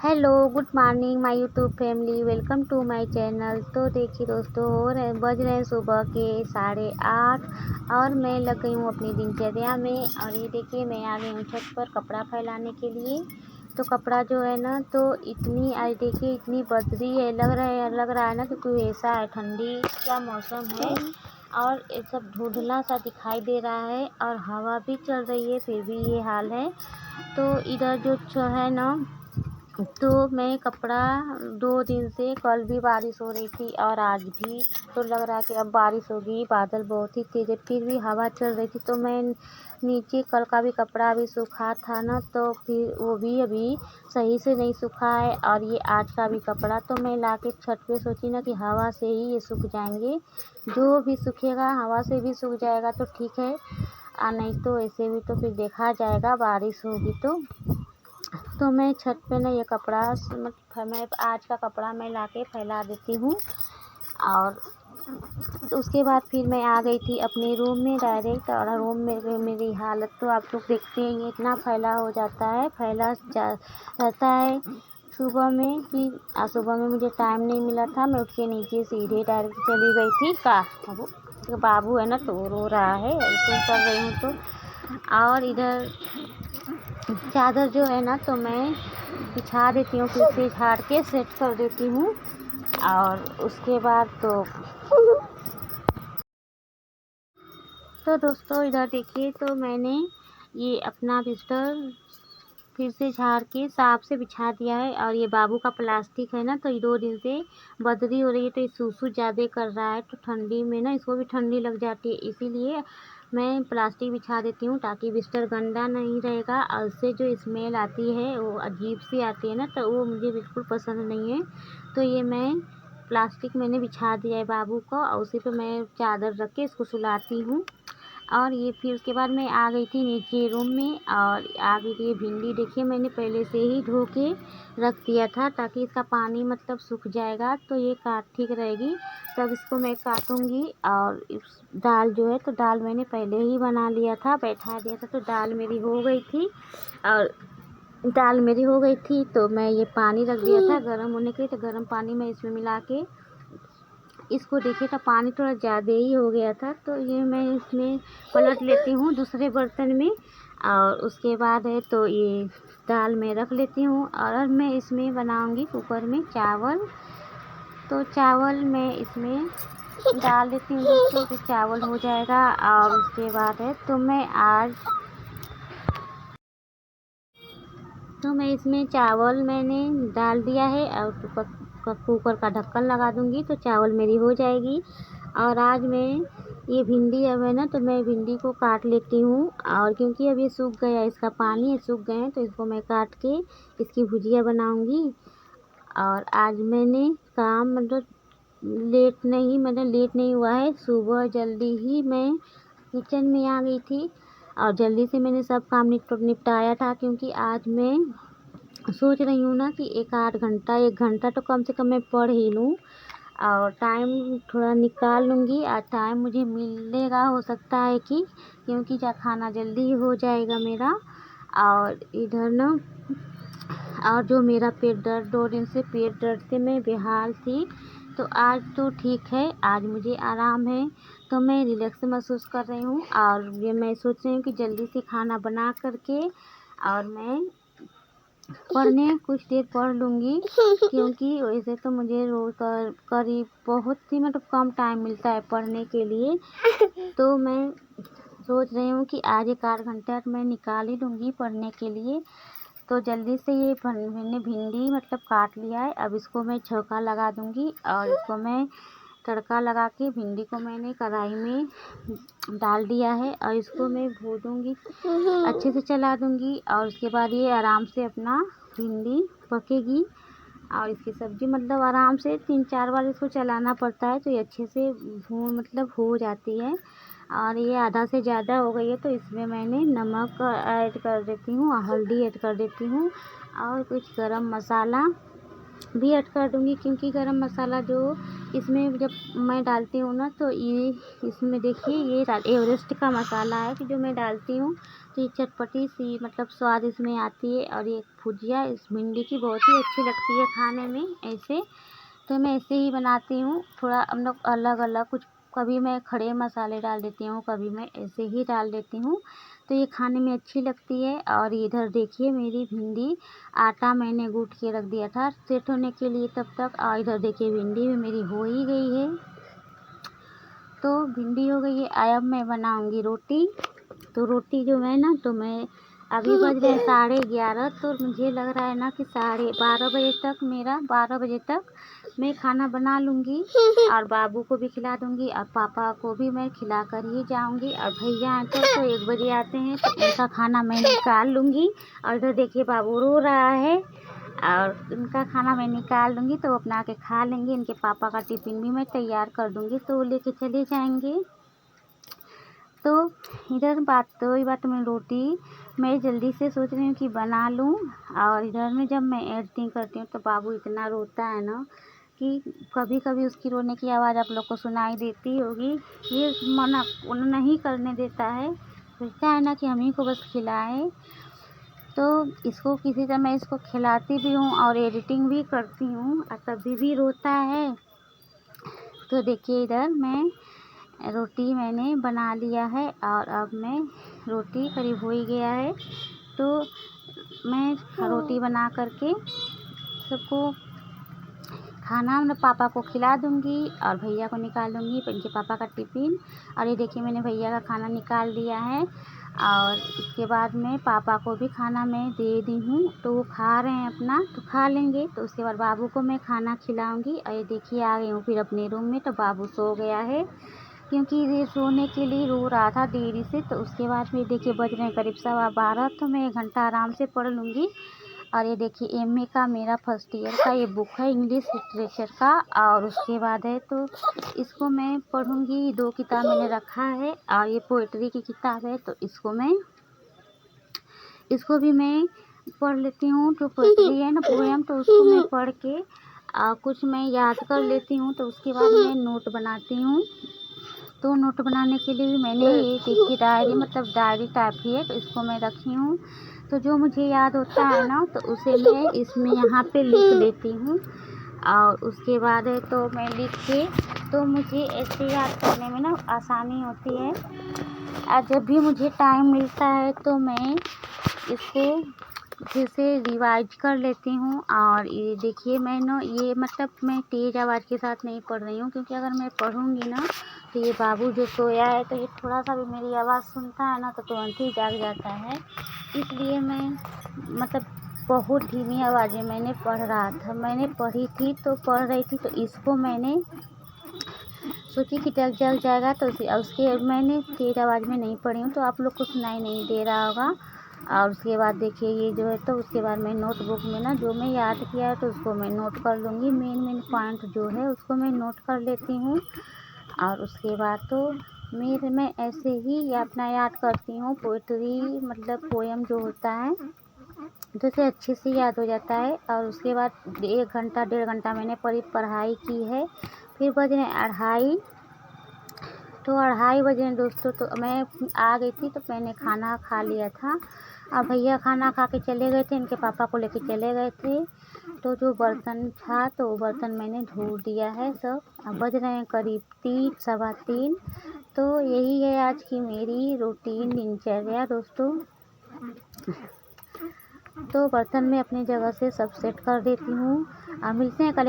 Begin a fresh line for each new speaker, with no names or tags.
Hello good morning my YouTube family, welcome to my channel. तो देखिए दोस्तों, बज रहे हैं सुबह के 8:30 और मैं लग गई हूँ अपनी दिनचर्या में। और ये देखिए, मैं आ गई हूँ छत पर कपड़ा फैलाने के लिए। तो कपड़ा जो है ना, तो इतनी आज देखिए इतनी बदरी है, लग रहा है ना कि कोई ऐसा है, ठंडी का मौसम है और ये सब धुंधला सा दिखाई दे रहा है और हवा भी चल रही है, फिर भी ये हाल है। तो इधर जो है ना, तो मैं कपड़ा 2 दिन से, कल भी बारिश हो रही थी और आज भी, तो लग रहा है कि अब बारिश होगी। बादल बहुत ही तेज़ है, फिर भी हवा चल रही थी। तो मैं नीचे कल का भी कपड़ा अभी सूखा था ना, तो फिर वो भी अभी सही से नहीं सूखा है। और ये आज का भी कपड़ा तो मैं ला के छत पे सोची ना कि हवा से ही ये सूख जाएंगे। जो भी सूखेगा हवा से भी सूख जाएगा तो ठीक है, नहीं तो ऐसे भी तो फिर देखा जाएगा, बारिश होगी तो मैं छत पे ना ये कपड़ा मैं आज का कपड़ा मैं लाके फैला देती हूँ। और उसके बाद फिर मैं आ गई थी अपने रूम में डायरेक्ट। और रूम में मेरी हालत तो आप लोग देखते हैं, इतना फैला हो जाता है, रहता है सुबह में कि सुबह में मुझे टाइम नहीं मिला था। मैं उठ के नीचे सीधे डायरेक्ट चली गई थी। बाबू है ना, तो रो रहा है, तो कर रही हूँ तो। और इधर चादर जो है ना, तो मैं बिछा देती हूँ, फिर से झाड़ के सेट कर देती हूँ। और उसके बाद तो दोस्तों इधर देखिए, तो मैंने ये अपना बिस्तर फिर से झाड़ के साफ से बिछा दिया है। और ये बाबू का प्लास्टिक है ना, तो ये 2 दिन से बदरी हो रही है, तो ये सूसू ज़्यादा कर रहा है, तो ठंडी में ना इसको भी ठंडी लग जाती है, इसीलिए मैं प्लास्टिक बिछा देती हूँ ताकि बिस्तर गंदा नहीं रहेगा। और उससे जो स्मेल आती है वो अजीब सी आती है ना, तो वो मुझे बिल्कुल पसंद नहीं है। तो ये मैं प्लास्टिक मैंने बिछा दिया है बाबू को, और उसी पे मैं चादर रख के इसको सुलाती हूँ। और ये फिर उसके बाद मैं आ गई थी नीचे रूम में। और आ गई थी, ये भिंडी देखिए मैंने पहले से ही धो के रख दिया था ताकि इसका पानी मतलब सूख जाएगा, तो ये ठीक रहेगी। तब इसको मैं काटूंगी। और दाल जो है, तो दाल मैंने पहले ही बना लिया था, बैठा दिया था, तो दाल मेरी हो गई थी। और दाल मेरी हो गई थी तो मैं ये पानी रख दिया था गर्म होने के लिए, तो गर्म पानी में इसमें मिला के इसको देखिए, तो पानी थोड़ा ज़्यादा ही हो गया था, तो ये मैं इसमें पलट लेती हूँ दूसरे बर्तन में। और उसके बाद है तो ये दाल में रख लेती हूँ। और मैं इसमें बनाऊँगी कुकर में चावल, तो चावल मैं इसमें डाल देती हूँ दोस्तों, तो चावल हो जाएगा। और उसके बाद है तो मैं इसमें चावल मैंने डाल दिया है और कुकर का ढक्कन लगा दूंगी, तो चावल मेरी हो जाएगी। और आज मैं ये भिंडी अब है ना, तो मैं भिंडी को काट लेती हूँ। और क्योंकि अब ये सूख गया, इसका पानी सूख गए हैं, तो इसको मैं काट के इसकी भुजिया बनाऊंगी। और आज मैंने काम लेट नहीं हुआ है, सुबह जल्दी ही मैं किचन में आ गई थी और जल्दी से मैंने सब काम निपटाया था, क्योंकि आज मैं सोच रही हूँ ना कि 1 घंटा तो कम से कम मैं पढ़ ही लूँ और टाइम थोड़ा निकाल लूँगी। आज टाइम मुझे मिलेगा, हो सकता है कि, क्योंकि खाना जल्दी हो जाएगा मेरा। और इधर ना, और जो मेरा पेट दर्द, 2 दिन से पेट दर्द से मैं बेहाल थी, तो आज तो ठीक है, आज मुझे आराम है, तो मैं रिलैक्स महसूस कर रही हूँ। और ये मैं सोच रही हूँ कि जल्दी से खाना बना करके और मैं पढ़ने कुछ देर पढ़ लूँगी, क्योंकि वैसे तो मुझे रोज़ करीब बहुत ही मतलब कम टाइम मिलता है पढ़ने के लिए। तो मैं सोच रही हूँ कि आज 1 आध घंटा मैं निकाल ही लूँगी पढ़ने के लिए। तो जल्दी से ये मैंने भिंडी मतलब काट लिया है, अब इसको मैं छौंका लगा दूँगी। और इसको मैं तड़का लगा के भिंडी को मैंने कढ़ाई में डाल दिया है और इसको मैं भूनूंगी, अच्छे से चला दूँगी। और उसके बाद ये आराम से अपना भिंडी पकेगी। और इसकी सब्ज़ी मतलब आराम से 3-4 बार इसको चलाना पड़ता है, तो ये अच्छे से हो जाती है। और ये आधा से ज़्यादा हो गई है, तो इसमें मैंने नमक ऐड कर देती हूँ और हल्दी ऐड कर देती हूँ और कुछ गरम मसाला भी ऐड कर दूँगी, क्योंकि गरम मसाला जो इसमें जब मैं डालती हूँ ना, तो ये इसमें देखिए ये एवरेस्ट का मसाला है कि जो मैं डालती हूँ, तो ये चटपटी सी मतलब स्वाद इसमें आती है। और ये भुजिया इस भिंडी की बहुत ही अच्छी लगती है खाने में ऐसे। तो मैं ऐसे ही बनाती हूँ, थोड़ा हम लोग अलग अलग कुछ, कभी मैं खड़े मसाले डाल देती हूँ, कभी मैं ऐसे ही डाल देती हूँ, तो ये खाने में अच्छी लगती है। और इधर देखिए मेरी भिंडी, आटा मैंने गूँथ के रख दिया था सेट होने के लिए तब तक, और इधर देखिए भिंडी भी मेरी हो ही गई है। तो भिंडी हो गई है, अब मैं बनाऊँगी रोटी। तो रोटी जो है ना, तो मैं अभी बज रहे हैं 11:30, तो मुझे लग रहा है ना कि 12:30 बजे तक, मेरा 12 बजे तक मैं खाना बना लूँगी, और बाबू को भी खिला दूँगी, और पापा को भी मैं खिला कर ही जाऊँगी। और भैया आते हैं तो 1 बजे आते हैं, तो उनका खाना मैं निकाल लूँगी। और इधर देखिए बाबू रो रहा है, और उनका खाना मैं निकाल दूँगी, तो वो अपना के खा लेंगे। इनके पापा का टिफ़िन भी मैं तैयार कर दूँगी, तो वो लेके चले जाएंगे। तो इधर बात तो ये बात, मैं रोटी मैं जल्दी से सोच रही हूँ कि बना लूँ। और इधर में जब मैं एडिटिंग करती हूँ तो बाबू इतना रोता है ना कि कभी कभी उसकी रोने की आवाज़ आप लोग को सुनाई देती होगी। ये मना नहीं करने देता है, सोचता है ना कि हम ही को बस खिलाएं। तो इसको किसी तरह मैं इसको खिलाती भी हूँ और एडिटिंग भी करती हूँ, और तभी भी रोता है। तो देखिए इधर मैं रोटी मैंने बना लिया है, और अब मैं रोटी करीब हो ही गया है, तो मैं रोटी बना करके सबको खाना मतलब पापा को खिला दूँगी, और भैया को निकाल दूँगी इनके पापा का टिफ़िन। और ये देखिए मैंने भैया का खाना निकाल दिया है, और इसके बाद में पापा को भी खाना मैं दे दी हूँ, तो वो खा रहे हैं अपना, तो खा लेंगे। तो उसके बाद बाबू को मैं खाना खिलाऊँगी। और ये देखिए आ गई हूँ फिर अपने रूम में, तो बाबू सो गया है, क्योंकि ये सोने के लिए रो रहा था देरी से। तो उसके बाद में देखिए बज रहे हैं करीब 12:15, तो मैं 1 घंटा आराम से पढ़ लूँगी। और ये देखिए एमए का मेरा फर्स्ट ईयर का ये बुक है, इंग्लिश लिटरेचर का। और उसके बाद है तो इसको मैं पढ़ूँगी। 2 किताब मैंने रखा है, और ये पोइट्री की किताब है, तो इसको भी मैं पढ़ लेती हूँ। जो पोइट्री है ना, पोएम, तो उसको मैं पढ़ के कुछ मैं याद कर लेती हूँ, तो उसके बाद मैं नोट बनाती हूँ। तो नोट बनाने के लिए भी मैंने ये देखिए डायरी, मतलब डायरी टाइप की है, तो इसको मैं रखी हूँ। तो जो मुझे याद होता है ना, तो उसे मैं इसमें यहाँ पे लिख देती हूँ। और उसके बाद है तो मैं लिख के, तो मुझे ऐसे याद करने में ना आसानी होती है। और जब भी मुझे टाइम मिलता है तो मैं इसको फिर से रिवाइज कर लेती हूँ। और ये देखिए मैं ना ये मतलब मैं तेज़ आवाज़ के साथ नहीं पढ़ रही हूँ, क्योंकि अगर मैं पढ़ूँगी ना, तो ये बाबू जो सोया है, तो ये थोड़ा सा भी मेरी आवाज़ सुनता है ना, तो तुरंत ही जाग जाता है। इसलिए मैं मतलब बहुत धीमी आवाज़ में मैंने पढ़ी थी, तो पढ़ रही थी, तो इसको मैंने सोची कि जग जाएगा, तो उसके मैंने तेज़ आवाज़ में नहीं पढ़ी हूँ, तो आप लोग को सुनाई नहीं दे रहा होगा। और उसके बाद देखिए ये जो है, तो उसके बाद मैं नोटबुक में ना जो मैं याद किया है, तो उसको मैं नोट कर लूँगी। मेन पॉइंट जो है उसको मैं नोट कर लेती हूँ। और उसके बाद तो मैं ऐसे ही अपना याद करती हूँ। पोइट्री मतलब पोएम जो होता है, जैसे अच्छे से याद हो जाता है। और उसके बाद 1 घंटा 1.5 घंटा मैंने पढ़ाई की है। फिर बज रहे 2:30, तो 2:30 बजे दोस्तों, तो मैं आ गई थी, तो मैंने खाना खा लिया था। और भैया खाना खा के चले गए थे, इनके पापा को लेके चले गए थे। तो जो बर्तन था, तो वो बर्तन मैंने धो दिया है सब। अब बज रहे हैं करीब 3, 3:15। तो यही है आज की मेरी रूटीन दिनचर्या दोस्तों। तो बर्तन मैं अपनी जगह से सब सेट कर देती हूँ। मिलते हैं कल।